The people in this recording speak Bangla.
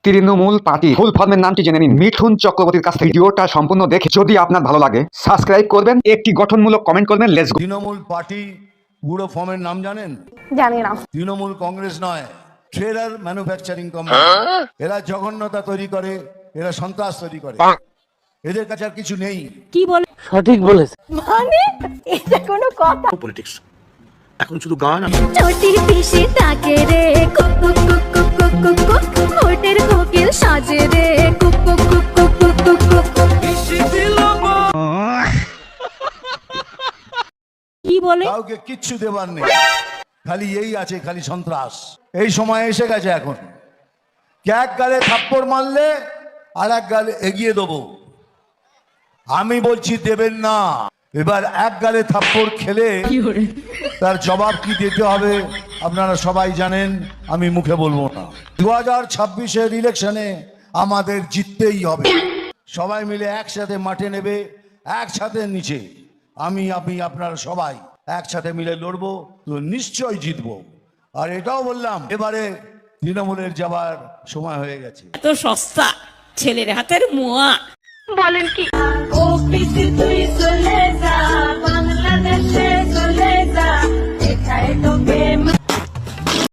তৃণমূল পার্টি ফুল ফর্মের নামটি জেনে নিন। মিঠুন চক্রবর্তীর কাছ থেকে ভিডিওটা সম্পূর্ণ দেখে যদি আপনার ভালো লাগে সাবস্ক্রাইব করবেন, একটি গঠনমূলক কমেন্ট করবেন। Let's go. তৃণমূল পার্টি পুরো ফর্মের নাম জানেন? জানি না। তৃণমূল কংগ্রেস নয়, ট্রেলার ম্যানুফ্যাকচারিং কোম্পানি। এরা জঘন্যতা তৈরি করে, এরা সন্ত্রাস তৈরি করে, এদের কাছে আর কিছু নেই। কি বলে? সঠিক বলেছে। মানে এটা কোনো কথা? পলিটিক্স এখন শুধু গান আর চটি পিসি তাকে রে cook cook cook cook cook cook cook ভোটের কোকিল সাজে রে cook cook cook cook cook cook cook. কি বলে? কাউকে কিচ্ছু দেবার নেই, খালি এই আছে, খালি সন্ত্রাস। এই সময় এসে গেছে এখন। এক গালে থাপ্পড় মারলে আর এক গালে এগিয়ে দেবো। আমি বলছি দেবেন না। এবার এক গালে থাপ্পড় খেলে তার জবাব কি দিতে হবে আপনারা সবাই জানেন, আমি মুখে বলবো না। 2026-এর ইলেকশনে আমাদের জিততেই হবে। সবাই মিলে একসাথে মাঠে নেবে, একসাথে নিচে। আমি আপনি আপনারা সবাই একসাথে মিলে লড়বো, তো নিশ্চয়ই জিতবো। আর এটাও বললাম, এবারে তৃণমূলের যাবার সময় হয়ে গেছে। এত সস্তা ছেলের হাতের মোয়া। বলেন কি? ও